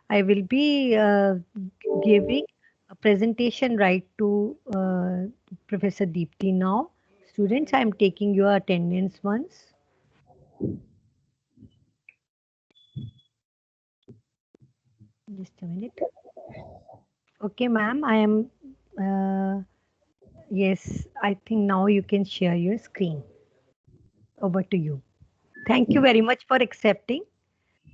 I will be giving a presentation right to Professor Deepti now. Students, I am taking your attendance once. Just a minute. Okay, ma'am, I am. Yes, I think now you can share your screen. Over to you. Thank you very much for accepting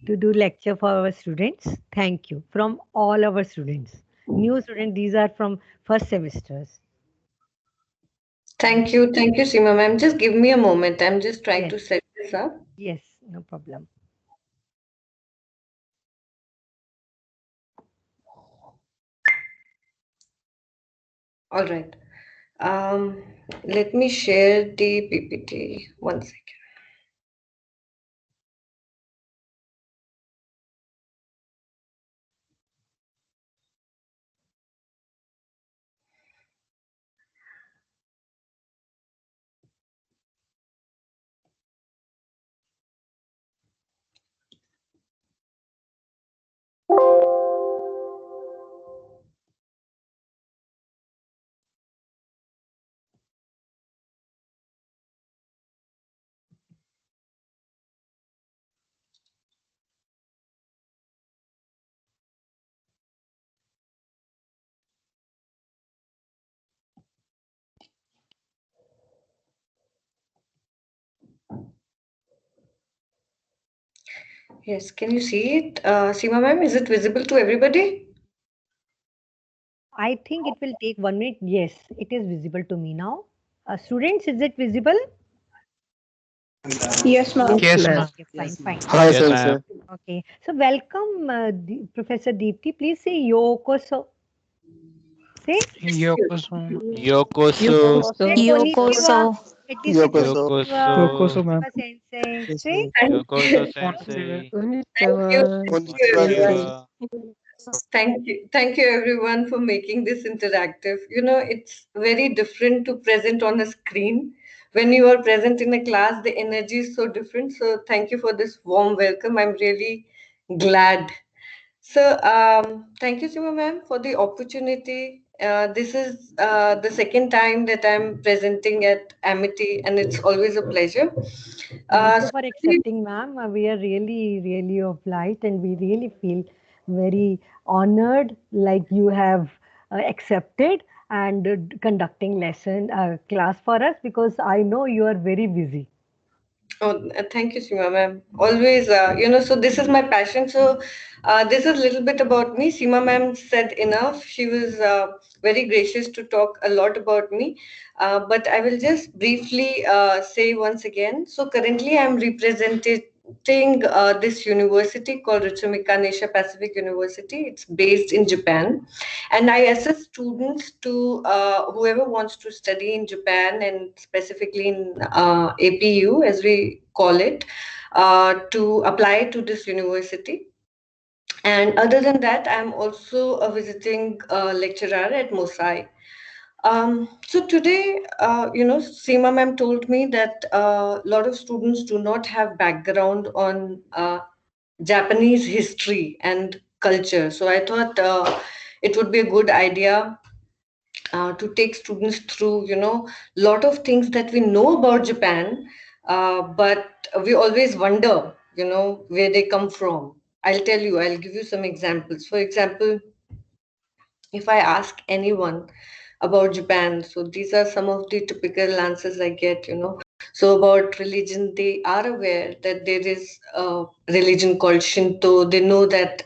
to do lecture for our students. Thank you from all our students. New students, these are from first semesters. Thank you, Seema ma'am. Just give me a moment. I'm just trying Yes, to set this up. yes, no problem. All right. Um, Let me share the PPT. One second. Yes, can you see it? Seema ma'am, is it visible to everybody? I think it will take 1 minute. Yes, it is visible to me now. Students, is it visible? Yes, ma'am. Yes, Yes, ma'am. ma'am. Okay, fine, fine. Hi, Yes, sir. ma'am. Okay, so welcome, Professor Deepti. Please say Yokoso. Say, Yokoso. Yokoso. say Yokoso. konnichiwa. It is say Yokoso. konnichiwa. Yokoso. Yokoso, ma'am. Konnichiwa, sensei. Yes, Say, ma'am. Thank Yokoso Konnichiwa. sensei. thank you, Konnichiwa. everyone. Konnichiwa. Thank you, everyone, for making this interactive. You know, it's very different to present on a screen. When you are present in a class, the energy is so different. So, thank you for this warm welcome. I'm really glad. So, thank you, Sima ma'am, for the opportunity. This is the second time that I'm presenting at Amity, and it's always a pleasure. thank you So, for accepting, ma'am. We are really, really obliged and we really feel very honored like you have accepted and conducting lesson class for us because I know you are very busy. oh, thank you, Seema ma'am. Always, so this is my passion. So, this is a little bit about me. Seema ma'am said enough. She was very gracious to talk a lot about me. But I will just briefly say once again. So, currently, I'm representing this university called Ritsumeikan Asia Pacific University. It's based in Japan, and I assist students to whoever wants to study in Japan and specifically in APU, as we call it, to apply to this university. And other than that, I'm also a visiting lecturer at Mosai. So today, Seema ma'am told me that a lot of students do not have background on Japanese history and culture. So I thought it would be a good idea to take students through, lot of things that we know about Japan, but we always wonder, where they come from. I'll give you some examples. For example, if I ask anyone about Japan, so these are some of the typical answers I get. So about religion, they are aware that there is a religion called Shinto. They know that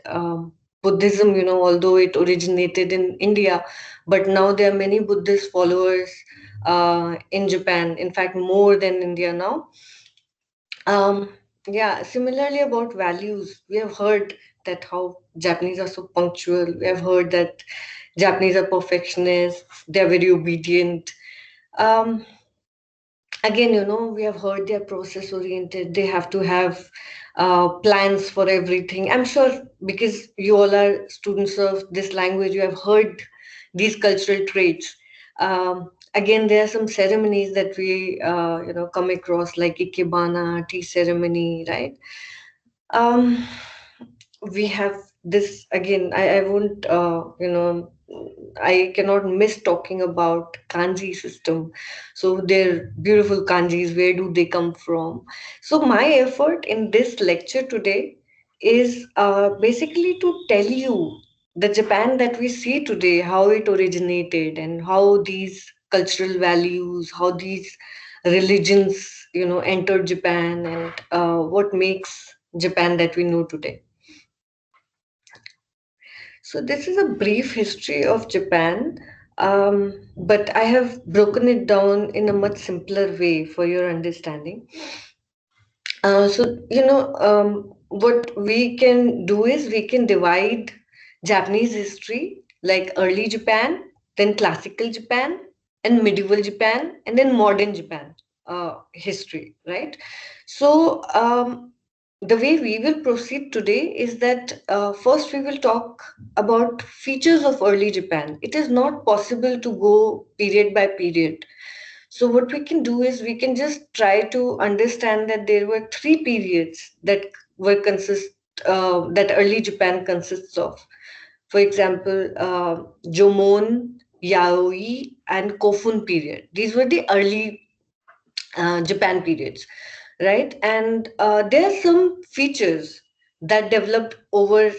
Buddhism, although it originated in India, but now there are many Buddhist followers in Japan. In fact, more than India now. Yeah, similarly about values, we have heard that how Japanese are so punctual. We have heard that Japanese are perfectionists, they're very obedient. Um, Again, we have heard they're process oriented, they have to have plans for everything. I'm sure because you all are students of this language, you have heard these cultural traits. Again, there are some ceremonies that we come across like ikebana, tea ceremony, right? um, we have this again. I won't, I cannot miss talking about kanji system. So their beautiful kanjis, where do they come from? So my effort in this lecture today is basically to tell you the Japan that we see today, how it originated and how these cultural values, how these religions, entered Japan, and what makes Japan that we know today. So, this is a brief history of Japan, but I have broken it down in a much simpler way for your understanding. What we can do is we can divide Japanese history like early Japan, then classical Japan, and medieval Japan, and then modern Japan history, right? So, the way we will proceed today is that first we will talk about features of early Japan. It is not possible to go period by period, so what we can do is we can just try to understand that there were three periods that early Japan consists of. For example, Jomon, Yaoi, and Kofun period. These were the early Japan periods, right? And there are some features that developed over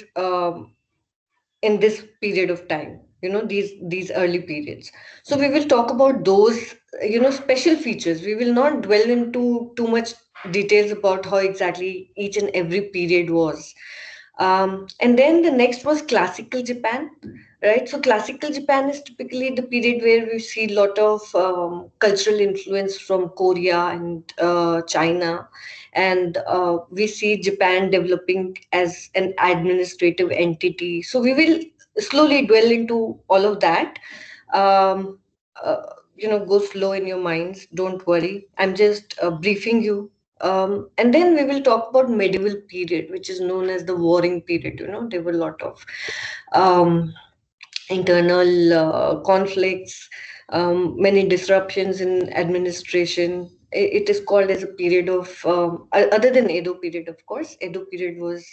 in this period of time, these early periods. So we will talk about those, special features. We will not dwell into too much details about how exactly each and every period was. And then the next was classical Japan, right? So classical Japan is typically the period where we see a lot of cultural influence from Korea and China, and we see Japan developing as an administrative entity. So we will slowly dwell into all of that. Um, uh, go slow in your minds. Don't worry. I'm just briefing you. And then we will talk about medieval period, which is known as the warring period. There were a lot of um, internal conflicts, many disruptions in administration. It is called as a period of, other than Edo period, of course. Edo period was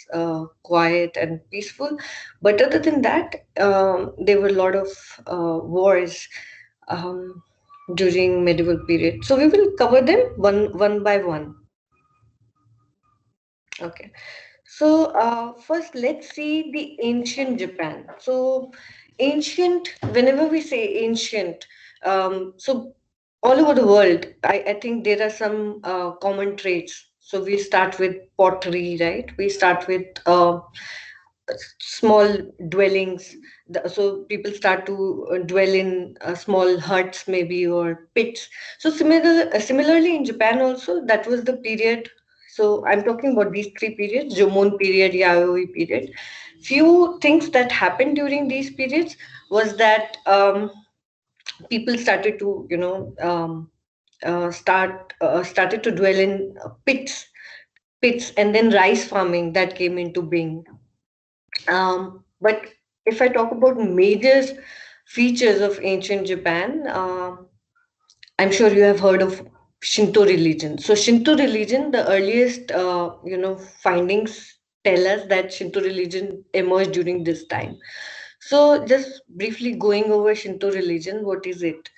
quiet and peaceful. But other than that, there were a lot of wars um, during medieval period. So we will cover them one by one. Okay. So, first, let's see the ancient Japan. So, whenever we say ancient, so all over the world, I think there are some common traits. So, we start with pottery, right? We start with small dwellings. So, people start to dwell in small huts, maybe, or pits. So, similarly, in Japan also, that was the period. So I'm talking about these three periods: Jomon period, Yayoi period. Few things that happened during these periods was that people started to, started to dwell in pits, and then rice farming that came into being. But if I talk about major features of ancient Japan, I'm sure you have heard of Shinto religion. So Shinto religion, the earliest findings tell us that Shinto religion emerged during this time. So just briefly going over Shinto religion, what is it?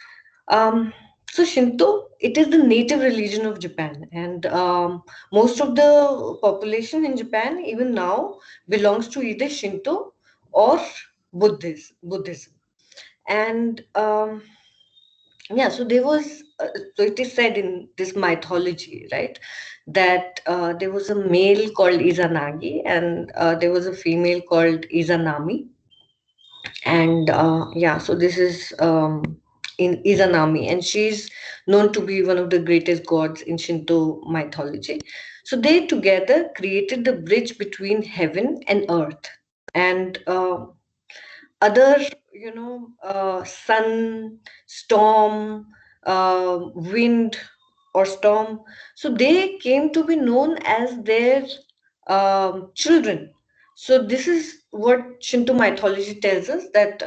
Um, so Shinto, it is the native religion of Japan, and most of the population in Japan, even now, belongs to either Shinto or Buddhism. And yeah, so there was, so it is said in this mythology, right, that there was a male called Izanagi, and there was a female called Izanami. And yeah, so this is in Izanami, and she's known to be one of the greatest gods in Shinto mythology. So they together created the bridge between heaven and earth. And other, sun, storm, wind, or storm, so they came to be known as their children. So this is what Shinto mythology tells us, that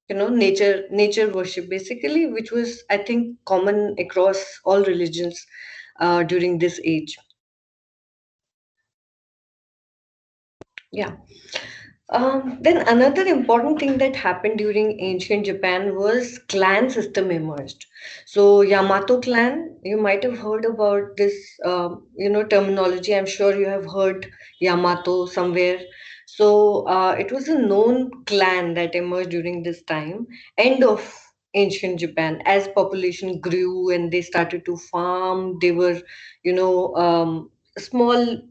nature worship, basically, which was, I think, common across all religions during this age. Yeah. Then another important thing that happened during ancient Japan was clan system emerged. So Yamato clan, you might have heard about this, terminology. I'm sure you have heard Yamato somewhere. So it was a known clan that emerged during this time, end of ancient Japan. As population grew and they started to farm, they were, small,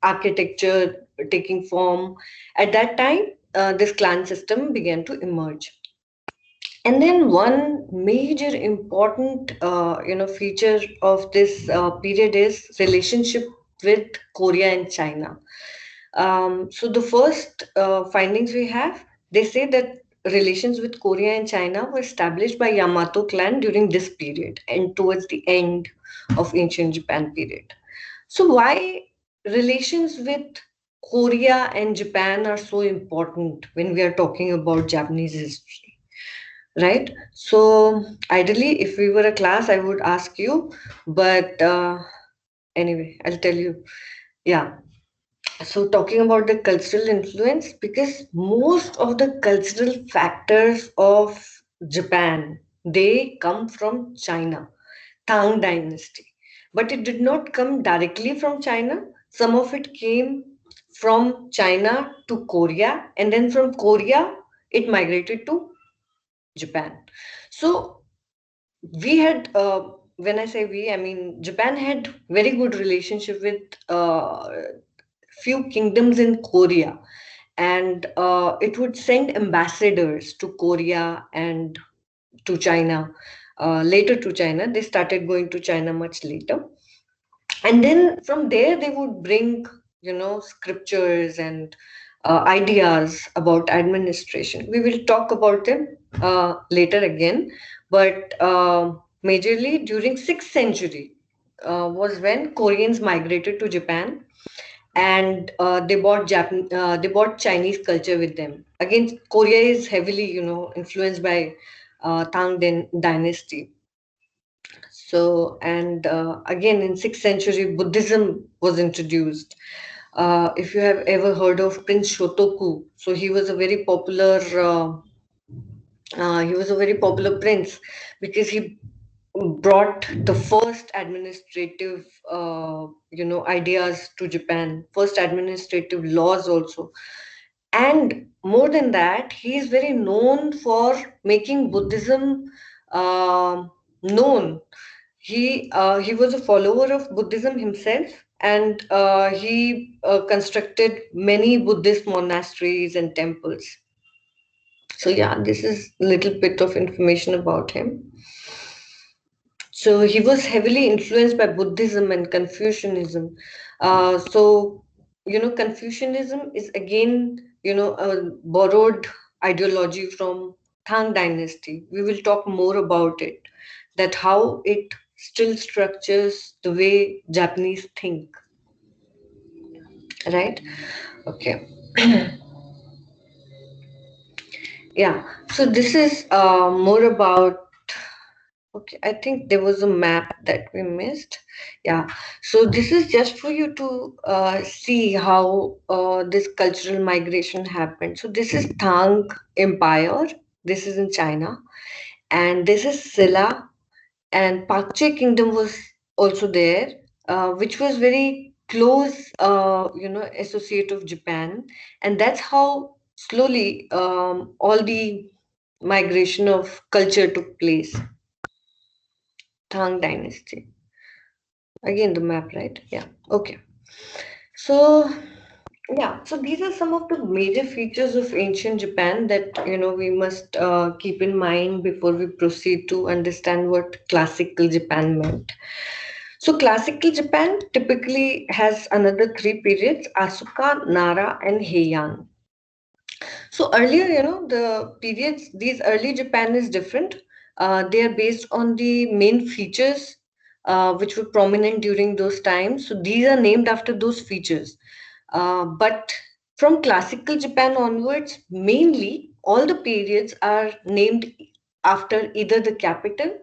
architecture taking form. At that time, this clan system began to emerge. And then one major important, feature of this period is relationship with Korea and China. So the first findings we have, they say that relations with Korea and China were established by Yamato clan during this period and towards the end of ancient Japan period. So why relations with Korea and Japan are so important when we are talking about Japanese history, right? So ideally, if we were a class, I would ask you, but anyway, I'll tell you. Yeah. So talking about the cultural influence, because most of the cultural factors of Japan, they come from China. Tang dynasty. But it did not come directly from China. Some of it came from China to Korea, and then from Korea, it migrated to Japan. So we had, when I say we, I mean Japan had very good relationship with few kingdoms in Korea, and it would send ambassadors to Korea and to China. Later to China, they started going to China much later, and then from there they would bring, scriptures and ideas about administration. We will talk about them later again, but majorly during 6th century was when Koreans migrated to Japan, and they brought Chinese culture with them. Again, Korea is heavily, influenced by Tang dynasty. So, and again, in 6th century, Buddhism was introduced. If you have ever heard of Prince Shotoku, so he was a very popular prince because he brought the first administrative, ideas to Japan, first administrative laws also. And more than that, he is very known for making Buddhism known. He was a follower of Buddhism himself, and he constructed many Buddhist monasteries and temples. So yeah, this is a little bit of information about him. So he was heavily influenced by Buddhism and Confucianism. Confucianism is again, a borrowed ideology from Tang Dynasty. We will talk more about it, that how it still structures the way Japanese think, right? Okay. Yeah. So this is more about. Okay, I think there was a map that we missed. Yeah, so this is just for you to see how this cultural migration happened. So this is Tang Empire. This is in China, and this is Silla, and Pakche Kingdom was also there, which was very close, associate of Japan, and that's how slowly all the migration of culture took place. Tang Dynasty. Again, the map, right? Yeah. Okay. So, yeah. So these are some of the major features of ancient Japan that we must keep in mind before we proceed to understand what classical Japan meant. So, classical Japan typically has another three periods: Asuka, Nara, and Heian. So earlier, the periods, these early Japan is different. They are based on the main features which were prominent during those times. So these are named after those features. But from classical Japan onwards, mainly all the periods are named after either the capital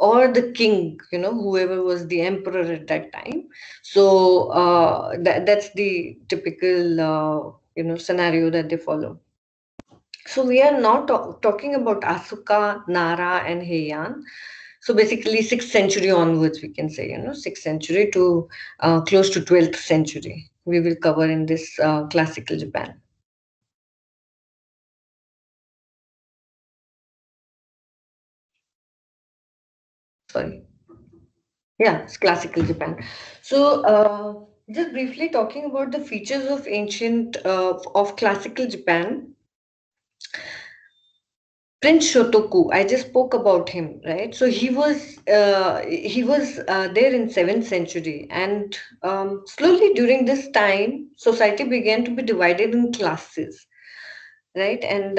or the king, whoever was the emperor at that time. So that's the typical scenario that they follow. So we are now talking about Asuka, Nara, and Heian. So basically, 6th century onwards, we can say, 6th century to close to 12th century. We will cover in this classical Japan. Sorry. Yeah, it's classical Japan. So, just briefly talking about the features of of classical Japan, Prince Shotoku, I just spoke about him, right? So he was there in 7th century, and slowly during this time, society began to be divided in classes, right? And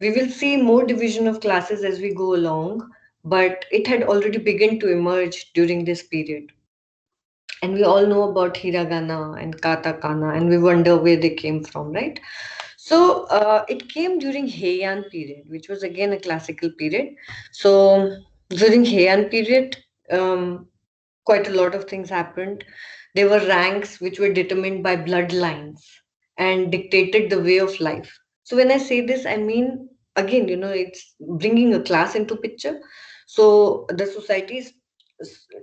we will see more division of classes as we go along, but it had already begun to emerge during this period. And we all know about hiragana and katakana, and we wonder where they came from, right? So it came during Heian period, which was again a classical period. So during Heian period, um, quite a lot of things happened. There were ranks which were determined by bloodlines and dictated the way of life. So when I say this, I mean, again, it's bringing a class into picture. So the society is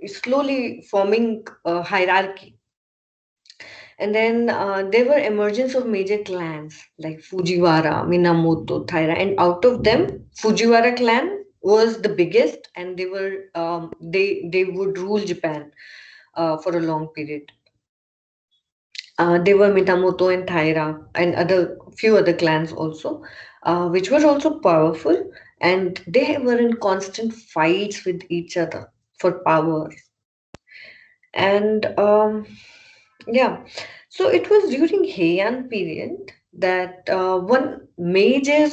slowly forming a hierarchy. And then there were emergence of major clans like Fujiwara, Minamoto, Taira, and out of them, Fujiwara clan was the biggest, and they would rule Japan for a long period. There were Minamoto and Taira and other few other clans also, which were also powerful, and they were in constant fights with each other for power. And yeah, so it was during Heian period that one major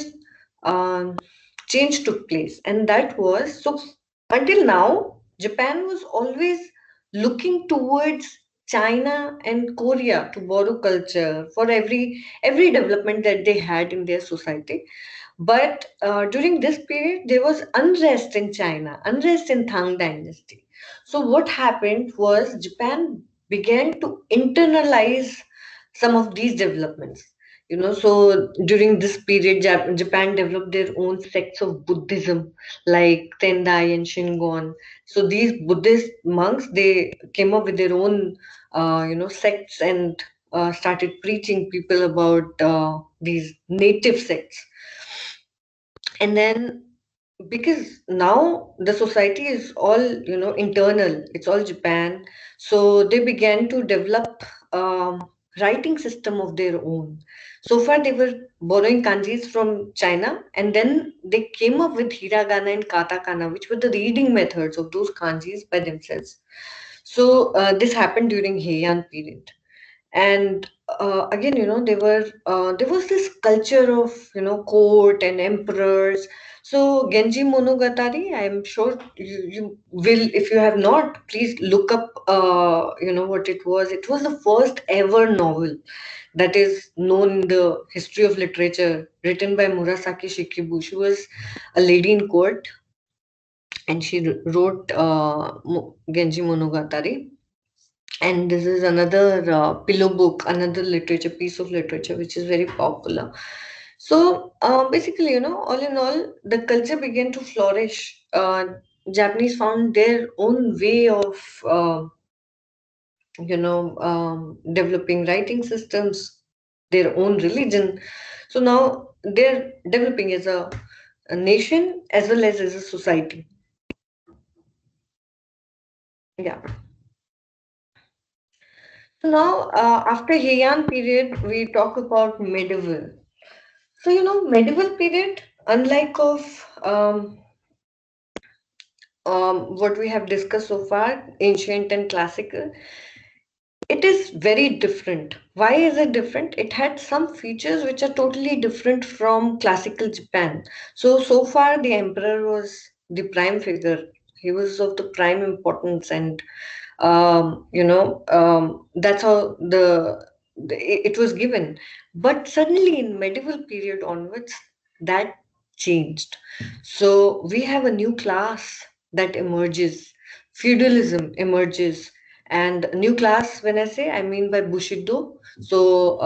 um, change took place, and that was so until now, Japan was always looking towards China and Korea to borrow culture for every development that they had in their society. But during this period, there was unrest in China, unrest in Tang Dynasty. So what happened was Japan began to internalize some of these developments. So during this period, Japan developed their own sects of Buddhism, like Tendai and Shingon. So these Buddhist monks, they came up with their own, sects and started preaching people about these native sects. And then because now the society is all internal, it's all Japan, so they began to develop writing system of their own. So far they were borrowing kanjis from China, and then they came up with hiragana and katakana, which were the reading methods of those kanjis by themselves. So this happened during Heian period. And again, there was this culture of court and emperors. So Genji Monogatari, I'm sure you will, if you have not, please look up what it was. It was the first ever novel that is known in the history of literature, written by Murasaki Shikibu. She was a lady in court, and she wrote Genji Monogatari. And this is another pillow book, another literature piece of literature which is very popular. So basically, all in all, the culture began to flourish. Japanese found their own way of developing writing systems, their own religion. So now they're developing as a nation as well as a society. Yeah. So now, after Heian period, we talk about medieval. So, medieval period, unlike of what we have discussed so far, ancient and classical, it is very different. Why is it different? It had some features which are totally different from classical Japan. So far, the emperor was the prime figure. He was of the prime importance, and that's how it was given. But suddenly, in medieval period onwards, that changed. So we have a new class that emerges, feudalism emerges, and new class, when I say, I mean by Bushido. So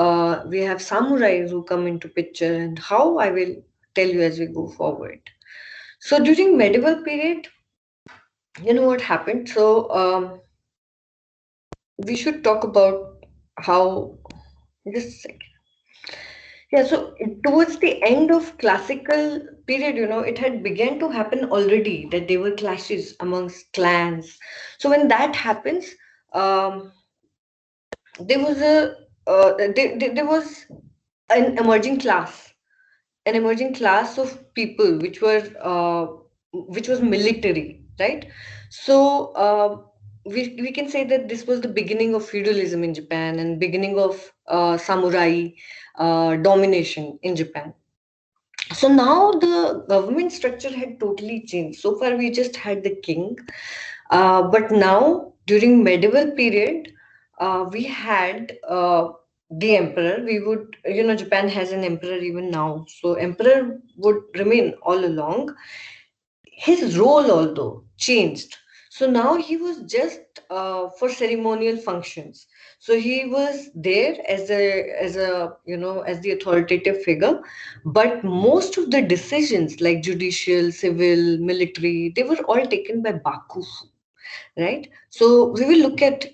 we have samurais who come into picture, and how I will tell you as we go forward. So during medieval period, you know what happened? So we should talk about how, just a second. Yeah, so towards the end of classical period, it had began to happen already that there were clashes amongst clans. So when that happens, um, there was there was an emerging class of people which was military, right? So we can say that this was the beginning of feudalism in Japan and beginning of samurai domination in Japan. So now the government structure had totally changed. So far, we just had the king, but now during medieval period, we had the emperor. We would, Japan has an emperor even now. So emperor would remain all along. His role, although, changed. So now he was just for ceremonial functions. So he was there as the authoritative figure, but most of the decisions like judicial, civil, military, they were all taken by Bakufu, right? So we will look at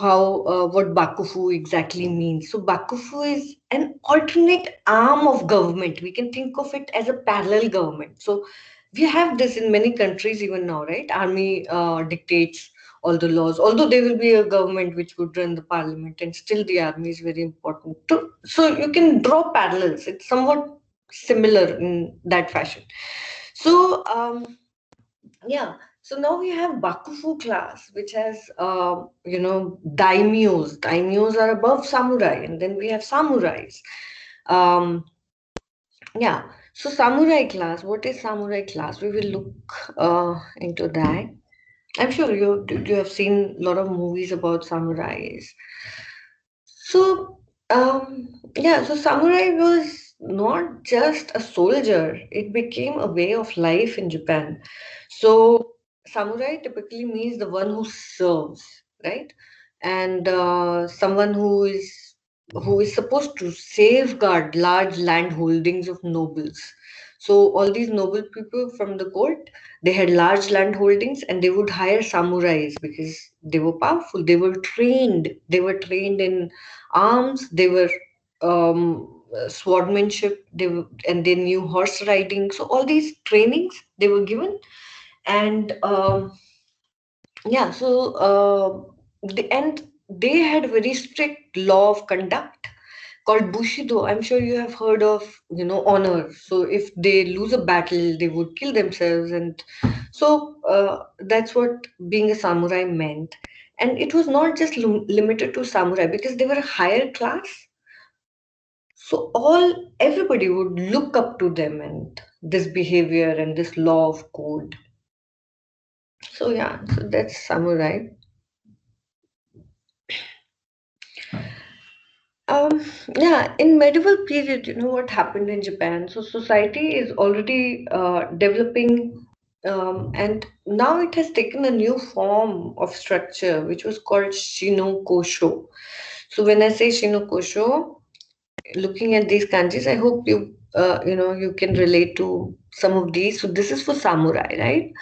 how what bakufu exactly means. So bakufu is an alternate arm of government. We can think of it as a parallel government. So we have this in many countries even now, right? Army dictates all the laws, although there will be a government which would run the parliament, and still the army is very important so you can draw parallels. It's somewhat similar in that fashion. So yeah, so now we have Bakufu class, which has, daimyos. Daimyos are above samurai, and then we have samurais. Um, yeah, so samurai class, what is samurai class? We will look into that. I'm sure you have seen a lot of movies about samurais. So, yeah, so samurai was not just a soldier, it became a way of life in Japan. So, samurai typically means the one who serves, right? And someone who is supposed to safeguard large land holdings of nobles. So all these noble people from the court, they had large land holdings and they would hire samurais because they were powerful. They were trained. They were trained in arms. They were swordmanship. And they knew horse riding. So all these trainings they were given, and yeah. So and they had very strict law of conduct called Bushido. I'm sure you have heard of, honor. So if they lose a battle, they would kill themselves, and so that's what being a samurai meant. And it was not just limited to samurai because they were a higher class. So everybody would look up to them and this behavior and this law of code. So yeah, so that's samurai. Um, yeah, in medieval period, what happened in Japan? So society is already developing, and now it has taken a new form of structure, which was called Shinokosho. So when I say Shinokosho, looking at these kanjis, I hope you can relate to some of these. So this is for samurai, right?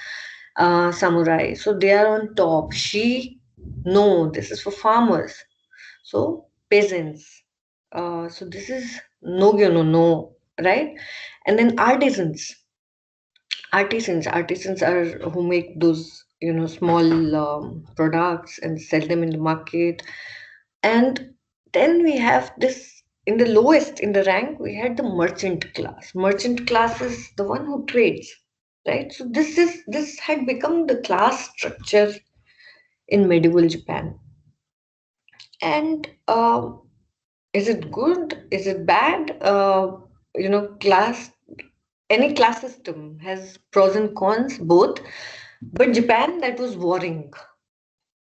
Samurai. So they are on top. No, this is for farmers. So peasants. So this is no, right? And then artisans are who make those small products and sell them in the market. And then we have this in the lowest in the rank. We had the merchant class. Merchant class is the one who trades, right? So this had become the class structure in medieval Japan. And is it good? Is it bad? Class, any class system has pros and cons, both. But Japan, that was warring.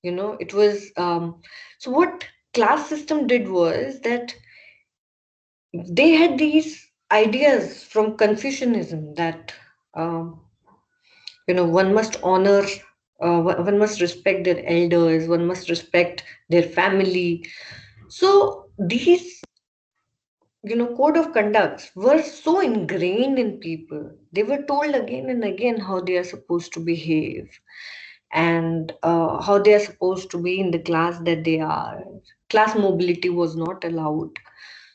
It was so what class system did was that they had these ideas from Confucianism that um, One must honor, one must respect their elders, one must respect their family. So these, code of conducts were so ingrained in people. They were told again and again how they are supposed to behave, and how they are supposed to be in the class that they are. Class mobility was not allowed.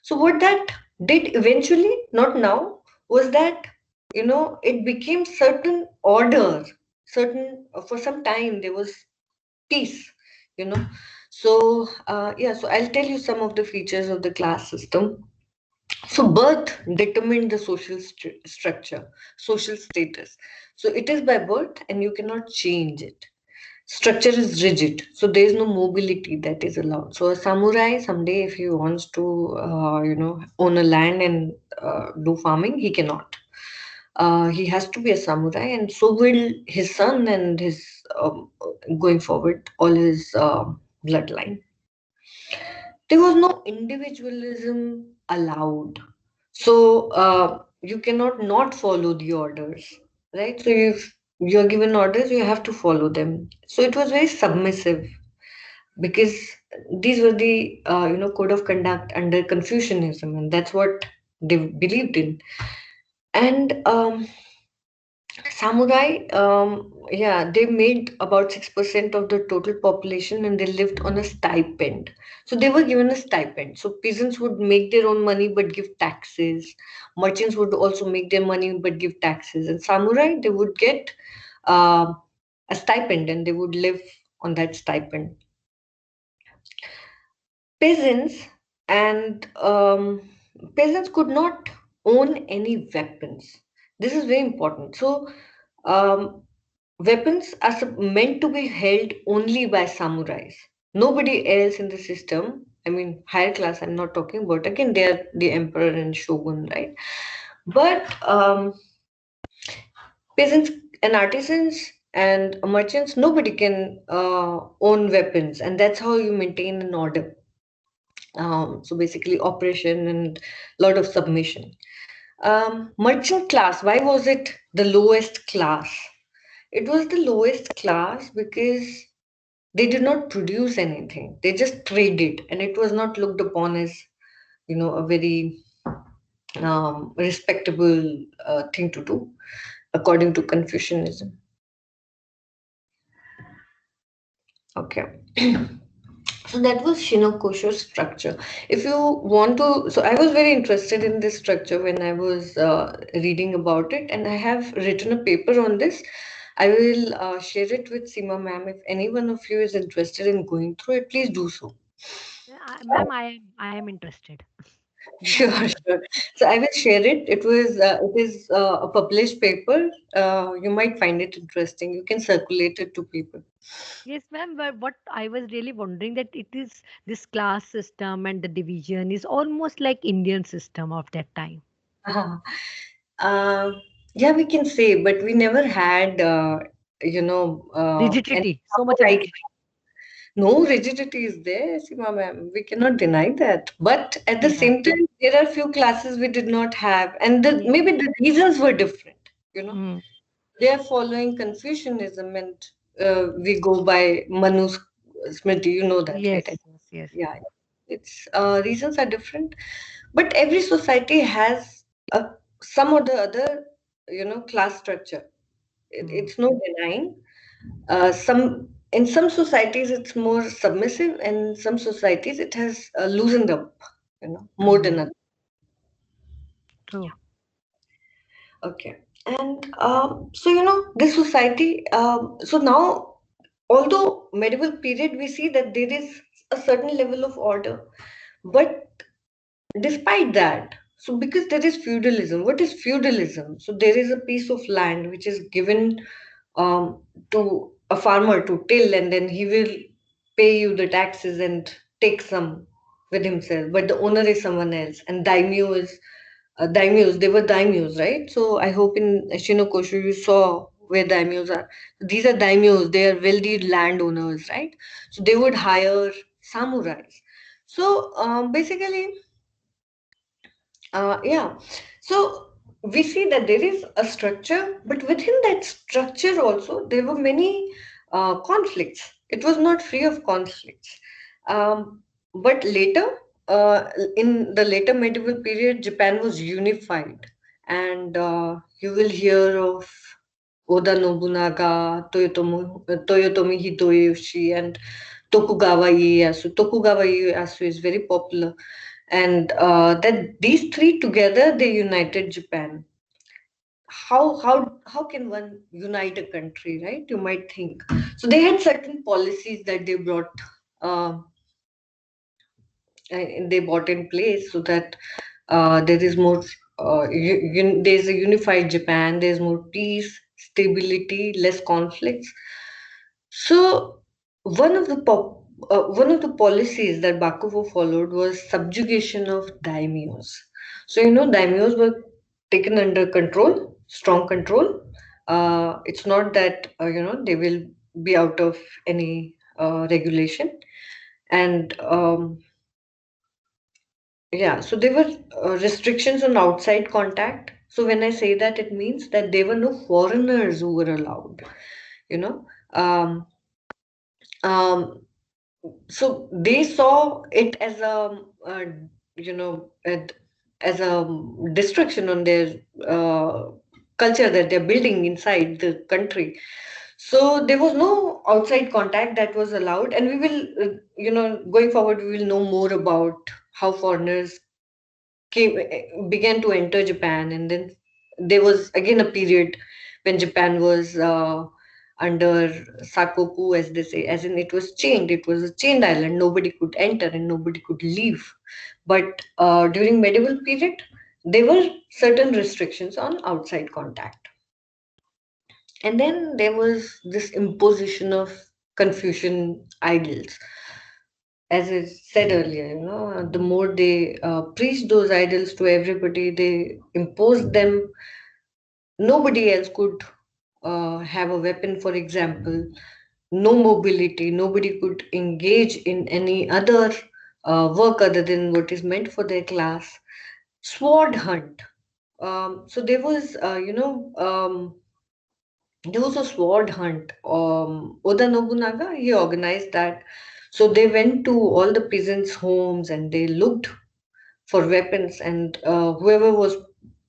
So what that did eventually, not now, was that it became certain order, certain for some time there was peace. You know, so yeah. So I'll tell you some of the features of the class system. So birth determined the social structure, social status. So it is by birth, and you cannot change it. Structure is rigid, so there is no mobility that is allowed. So a samurai someday, if he wants to, own a land and do farming, he cannot. He has to be a samurai, and so will his son and his going forward, all his bloodline. There was no individualism allowed. So you cannot not follow the orders, right? So if you're given orders, you have to follow them. So it was very submissive, because these were the code of conduct under Confucianism, and that's what they believed in. And samurai, yeah, they made about 6% of the total population, and they lived on a stipend. So they were given a stipend. So peasants would make their own money but give taxes. Merchants would also make their money but give taxes. And samurai, they would get uh, a stipend, and they would live on that stipend. Peasants and peasants could not own any weapons. This is very important. So um, weapons are meant to be held only by samurais. Nobody else in the system, I mean, higher class, I'm not talking about. Again, they are the emperor and shogun, right? But peasants and artisans and merchants, nobody can own weapons, and that's how you maintain an order. So basically, oppression and lot of submission. Merchant class, why was it the lowest class? It was the lowest class because they did not produce anything. They just traded, and it was not looked upon as, a very respectable thing to do, according to Confucianism. Okay. So that was Shinokosho's structure. If you want to, so I was very interested in this structure when I was reading about it, and I have written a paper on this. I will share it with Seema ma'am. If any one of you is interested in going through it, please do so. Ma'am, I am interested. You Sure, can share. sure. So I will share it. It is a published paper. You might find it interesting. You can circulate it to people. Yes, ma'am. But what I was really wondering that it is this class system and the division is almost like Indian system of that time. Uh, yeah, we can say, but we never had, any Rigidity, so much samurai. rigidity. No rigidity is there, Seema ma'am. We cannot deny that. But at the Yeah. same time, there are few classes we did not have, and Yeah. maybe the reasons were different. You know, Mm. they are following Confucianism, and we go by Manu's Smriti. You know that, right? Yes. Yes. Yes. Yeah, it's reasons are different, but every society has a some or the other, class structure. Mm. It's no denying. Some in some societies it's more submissive, and in some societies it has loosened up, more than Mm. others. True. Okay, and so this society. So now, although medieval period, we see that there is a certain level of order, but despite that, so because there is feudalism, what is feudalism? So there is a piece of land which is given to a farmer to till, and then he will pay you the taxes and take some with himself. But the owner is someone else, and daimyo is daimyos. They were daimyos, right? So I hope in Shinokoshu you saw where daimyos are. These are daimyos. They are wealthy landowners, right? So they would hire samurais. So basically, yeah. So we see that there is a structure, but within that structure also there were many conflicts. It was not free of conflicts. But later, in the later medieval period, Japan was unified, and you will hear of Oda Nobunaga, Toyotomi Hideyoshi, and Tokugawa Ieyasu. Tokugawa Ieyasu is very popular, and that these three together they united Japan. How can one unite a country, right? You might think. So they had certain policies that they brought, uh, and they brought in place so that there is more. There's a unified Japan. There's more peace, stability, less conflicts. So one of the policies that Bakufu followed was subjugation of daimyos. So daimyos were taken under control, strong control. It's not that they will be out of any regulation, and yeah. So there were restrictions on outside contact. So when I say that, it means that there were no foreigners who were allowed. You know. Um, um, so they saw it as you know ad- as a destruction on their culture that they're building inside the country. So there was no outside contact that was allowed, and we will going forward we will know more about how foreigners began to enter Japan, and then there was again a period when Japan was under Sakoku, as they say, as in it was chained. It was a chained island. Nobody could enter and nobody could leave. But during medieval period, there were certain restrictions on outside contact, and then there was this imposition of Confucian idols. As I said earlier, the more they preached those idols to everybody, they imposed them. Nobody else could have a weapon, for example. No mobility. Nobody could engage in any other work other than what is meant for their class. Sword hunt. So there was a sword hunt. Oda Nobunaga, he organized that. So they went to all the peasants' homes and they looked for weapons, and whoever was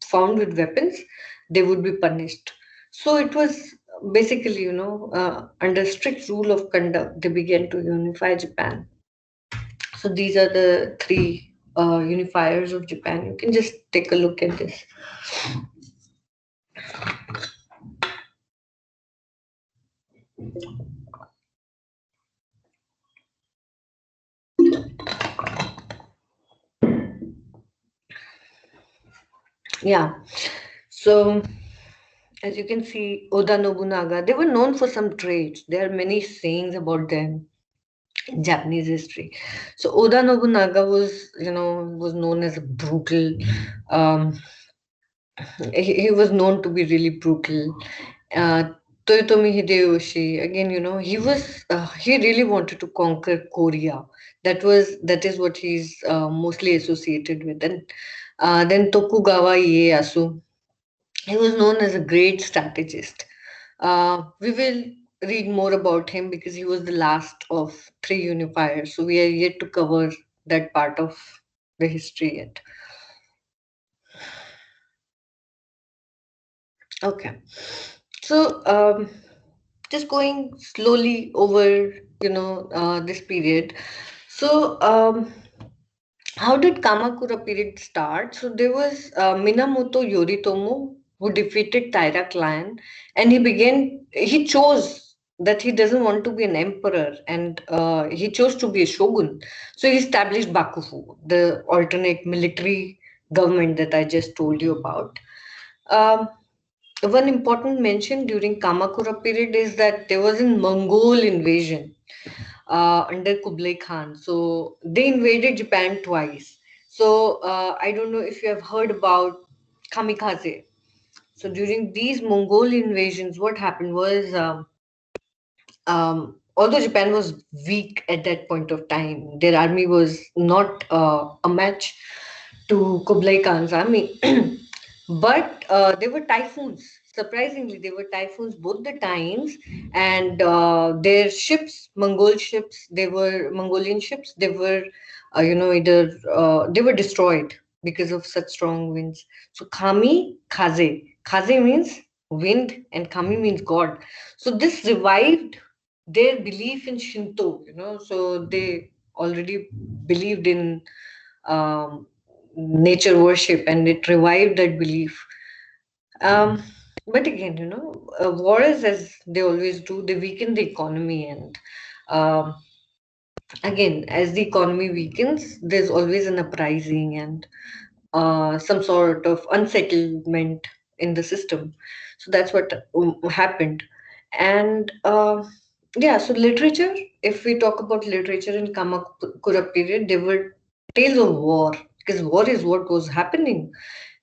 found with weapons, they would be punished. So it was basically, under strict rule of conduct, they began to unify Japan. So these are the three unifiers of Japan. You can just take a look at this. Yeah. So as you can see, Oda Nobunaga, they were known for some traits. There are many sayings about them in Japanese history. So Oda Nobunaga was known as a brutal. Um, he was known to be really brutal. Uh, Toyotomi Hideyoshi, again, he really wanted to conquer Korea. That is what he's mostly associated with. And then Tokugawa Ieyasu, he was known as a great strategist. We will read more about him because he was the last of three unifiers. So we are yet to cover that part of the history yet. Okay. So just going slowly over, this period. So how did Kamakura period start? So there was Minamoto Yoritomo who defeated Taira clan, and he chose that he doesn't want to be an emperor, and he chose to be a shogun. So he established Bakufu, the alternate military government that I just told you about. Um, One important mention during Kamakura period is that there was a Mongol invasion under Kublai Khan. So they invaded Japan twice. So I don't know if you have heard about kamikaze. So during these Mongol invasions, what happened was, although Japan was weak at that point of time, their army was not a match to Kublai Khan's army. But there were typhoons. Surprisingly, there were typhoons both the times, and their ships, Mongolian ships. They were, either they were destroyed because of such strong winds. So Kami Kaze. Kaze means wind, and Kami means God. So this revived their belief in Shinto. So they already believed in um, nature worship, and it revived that belief. um, but again, wars, as they always do, they weaken the economy. And um, again, as the economy weakens, there's always an uprising and some sort of unsettlement in the system. So that's what happened. And yeah, so literature, if we talk about literature in Kamakura period, there were tales of war, because war is what was happening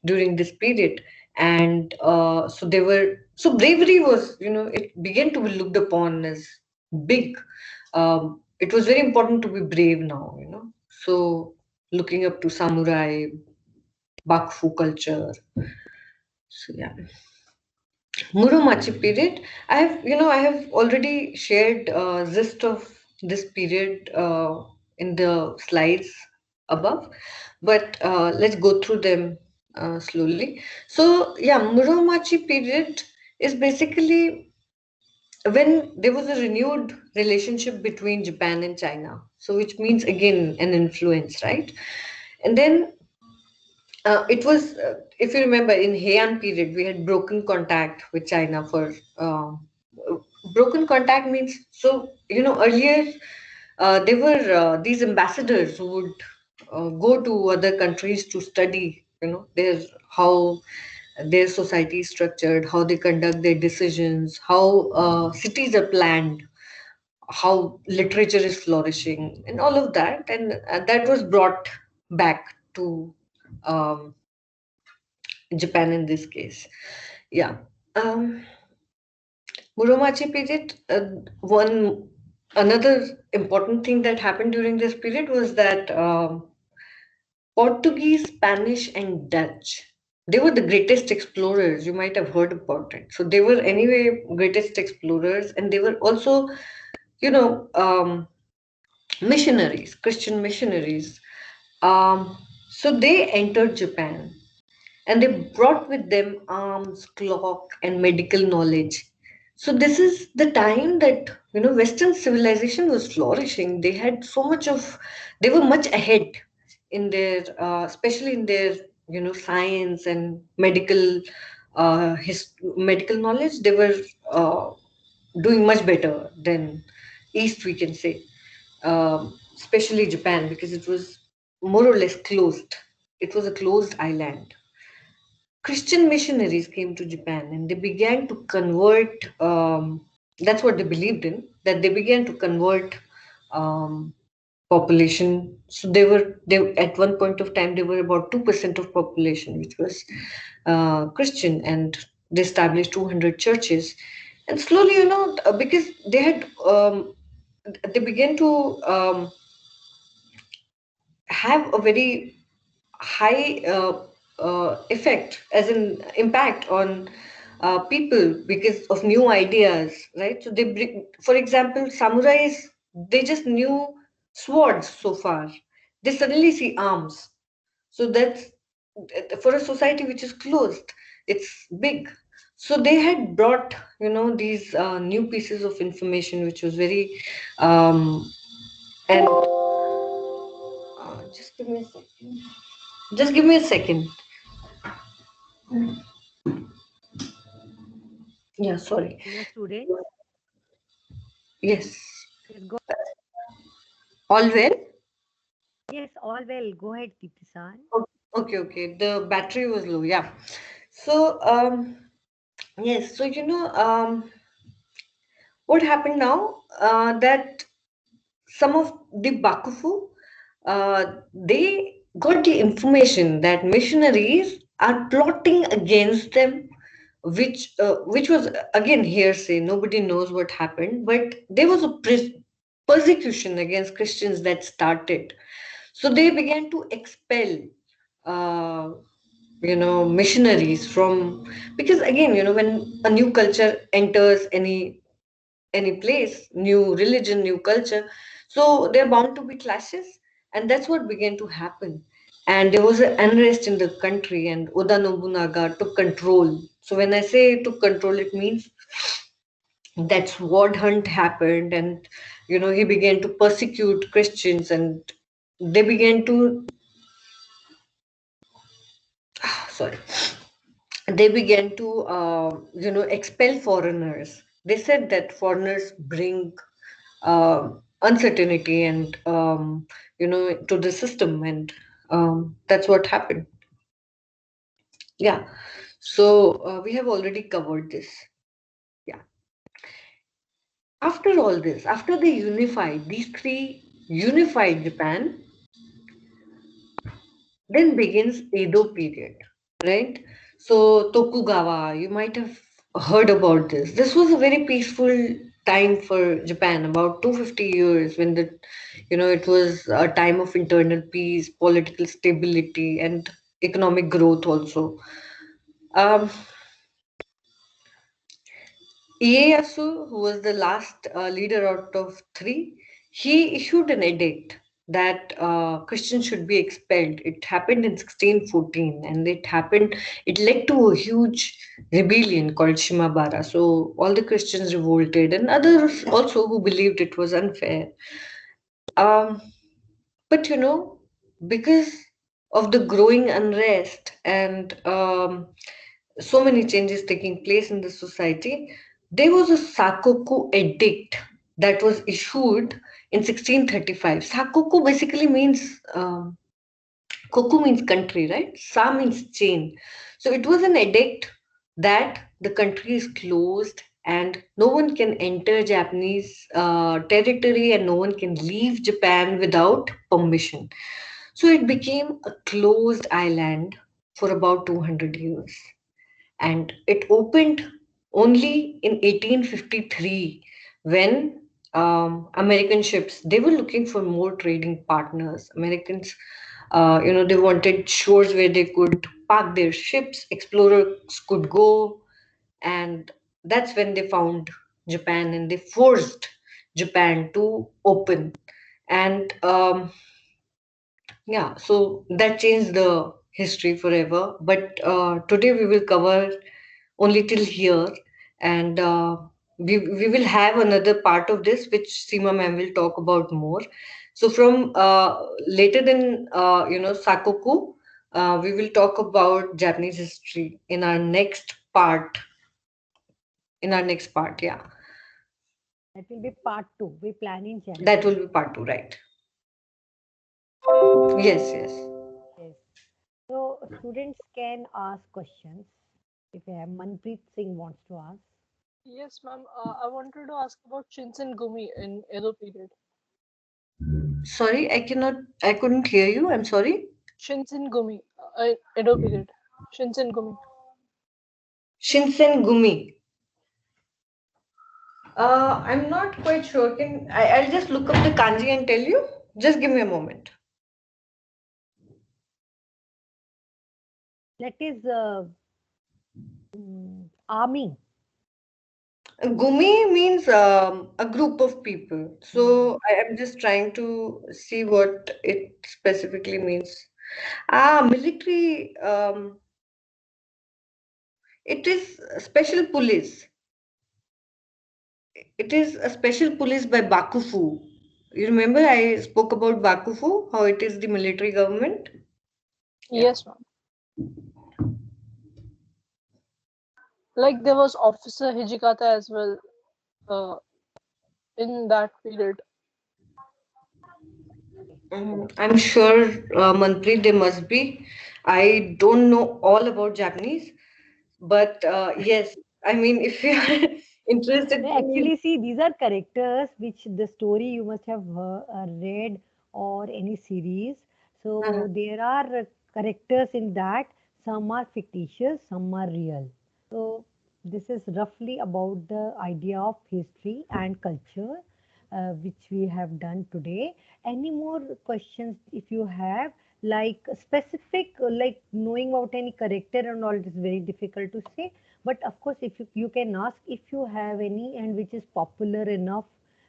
during this period. And so they were, so bravery was, it began to be looked upon as big. It was very important to be brave now, so looking up to samurai, Bakufu culture. So yeah, Muromachi period. I have already shared gist of this period in the slides above, but let's go through them slowly. So yeah, Muromachi period is basically when there was a renewed relationship between Japan and China. So which means again an influence, right? And then it was, if you remember, in Heian period, we had broken contact with China for. Broken contact means, so, earlier there were these ambassadors who would go to other countries to study, how their society is structured, how they conduct their decisions, how cities are planned, how literature is flourishing, and all of that. And that was brought back to um, Japan in this case. Yeah. Um, Muromachi period, one another important thing that happened during this period was that Portuguese, Spanish, and Dutch. They were the greatest explorers. You might have heard about it. So they were anyway greatest explorers, and they were also, you know, um, missionaries, Christian missionaries. So they entered Japan, and they brought with them arms, clock, and medical knowledge. So this is the time that Western civilization was flourishing. They had so much of, they were much ahead in their, especially in their science and medical knowledge. They were doing much better than East, we can say, especially Japan, because it was more or less closed. It was a closed island. Christian missionaries came to Japan, and they began to convert. That's what they believed in. That they began to convert um, population. So they at one point of time they were about 2% of population, which was Christian, and they established 200 churches. And slowly, because they had, they began to have a very high effect, as an impact on people because of new ideas, right? So they bring, for example, samurais, they just knew swords so far. They suddenly see arms. So that's, for a society which is closed, it's big. So they had brought, these new pieces of information, which was very, and just give me a second. Just give me a second. Yeah, sorry. Dear students, Yes. yes, go. All well? Yes, all well. Go ahead, Deepti-san. Okay, okay. The battery was low. Yeah. So, yes. So, what happened now? That some of the Bakufu, they got the information that missionaries are plotting against them, which was again hearsay. Nobody knows what happened, but there was a persecution against Christians that started. So they began to expel. Uh, missionaries from, because again, when a new culture enters any place, new religion, new culture, so there are bound to be clashes, and that's what began to happen. And there was an unrest in the country, and Oda Nobunaga took control. So when I say took control, it means that sword hunt happened, and he began to persecute Christians, and they began to sorry, they began to expel foreigners. They said that foreigners bring uncertainty and to the system, and that's what happened. Yeah. So we have already covered this. Yeah. After all this, after they unified, these three unified Japan, then begins Edo period, right? So Tokugawa, you might have heard about this. This was a very peaceful time for Japan, about 250 years, when it was a time of internal peace, political stability, and economic growth also. Um, Ieyasu, who was the last leader out of three, he issued an edict that Christians should be expelled. It happened in 1614, and it led to a huge rebellion called Shimabara. So all the Christians revolted, and others also who believed it was unfair. Um, but because of the growing unrest and so many changes taking place in the society, there was a Sakoku edict that was issued in 1635. Sakoku basically means Koku means country, right? Sa means chain. So it was an edict that the country is closed and no one can enter Japanese territory, and no one can leave Japan without permission. So it became a closed island for about 200 years, and it opened only in 1853, when American ships, they were looking for more trading partners. Americans, they wanted shores where they could park their ships, explorers could go, and that's when they found Japan, and they forced Japan to open. And yeah, so that changed the history forever. But today we will cover only till here, and we will have another part of this which Seema ma'am will talk about more. So from later than Sakoku, we will talk about Japanese history in our next part. In our next part, yeah, That will be part two. We plan in that will January. be part two, right? Yes, yes. Yes. So students can ask questions. If Manpreet Singh wants to ask. Yes, ma'am. I wanted to ask about Shinsengumi in Edo period. Sorry, I couldn't hear you. I'm sorry. Shinsengumi, Edo period. Shinsengumi. Shinsen Gumi. I'm not quite sure. I'll just look up the kanji and tell you. Just give me a moment. That is army. Gumi means a group of people. Mm. So I am just trying to see what it specifically means. Military. It is special police. It is a special police by Bakufu. You remember I spoke about Bakufu, how it is the military government? Yeah. Yes, ma'am. Like there was Officer Hijikata as well uh, in that period. I'm sure, Manpreet, there must be. I don't know all about Japanese, but yes, I mean, if you are interested, then you. Actually, see, these are characters which the story you must have read or any series. Uh-huh. So there are characters in that. Some are fictitious, some are real. So this is roughly about the idea of history and culture which we have done today. Any more questions if you have, like specific, like knowing about any character and all, it is very difficult to say. But of course, if you can ask if you have any and which is popular enough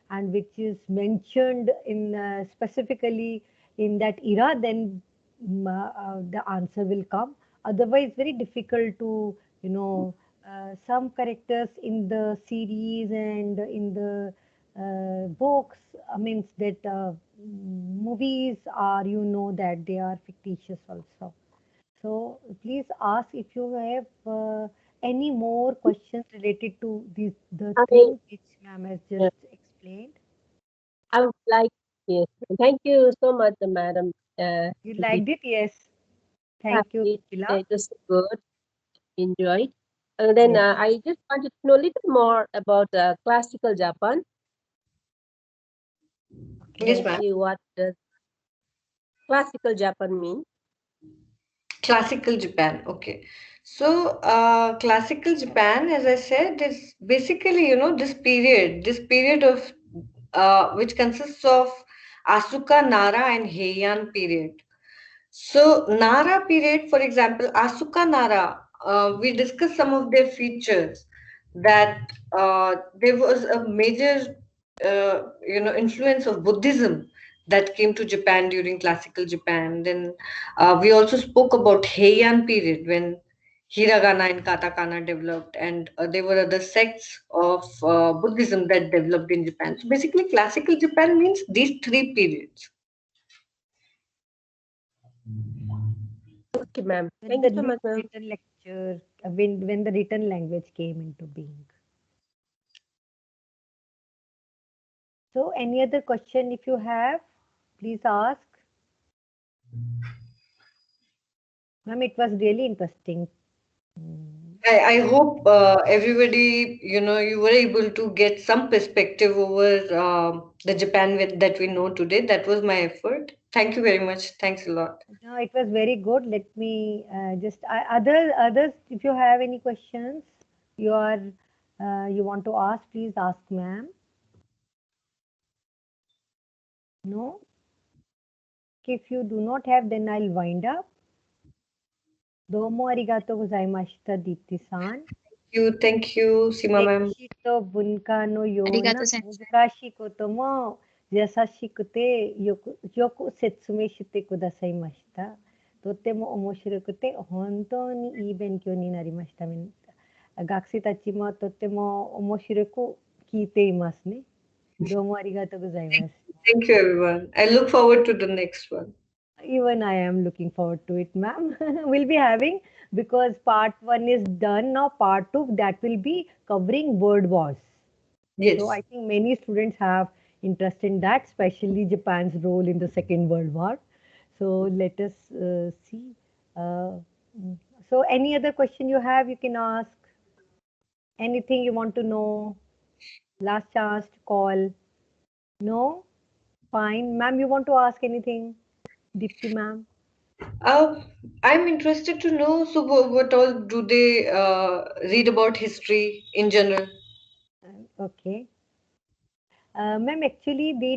and which is mentioned in specifically in that era, then the answer will come. Otherwise, very difficult to, you know, some characters in the series and in the books, means that movies are, you know, that they are fictitious also. So please ask if you have any more questions related to the I thing which ma'am has uh, just explained. I would like, yes. Thank you so much, madam. You It, liked it? Yes. Thank you, Kapila. it was good. Enjoyed. And then Yes. I just wanted to know a little more about classical Japan. Yes, Okay. ma'am. See what does classical Japan mean. Classical Japan. Okay. So, classical Japan, as I said, is basically, this period of which consists of Asuka, Nara, and Heian period. So, Nara period, for example, Asuka Nara, we discussed some of their features that there was a major, influence of Buddhism that came to Japan during classical Japan. Then we also spoke about Heian period when hiragana and katakana developed, and there were other sects of Buddhism that developed in Japan. So basically, classical Japan means these three periods. Okay, ma'am. When Thank you the so new much, ma'am. written lecture, when the written language came into being. So any other question if you have, please ask. Ma'am, it was really interesting. Mm, I hope everybody, you were able to get some perspective over the Japan that we know today. That was my effort. Thank you very much. Thanks a lot. no, it was very good. Let me just others. If you have any questions, you are you want to ask, please ask, ma'am. No. If you do not have, then I'll wind up. Domo arigato gozaimashita, Deepti-san. Thank you, Sima ma'am. 歴史と文化のような難しいことも優しくてよく説明してくださいました。とても面白くて本当にいい勉強になりました。学生たちもとても面白く聞いていますね。どうもありがとうございます。Thank you, everyone. I look forward to the next one. Even I am looking forward to it, ma'am. We'll be having, because part one is done now, part two that will be covering word wars. So Yes. I think many students have interest in that, especially Japan's role in the Second World War. So let us see. Uh, so any other question you have, you can ask. Anything you want to know? Last chance to call. No? Fine. Ma'am, you want to ask anything? Deepti ma'am. Uh, I'm interested to know, so what all do they read about history in general? Okay. Ma'am, actually, they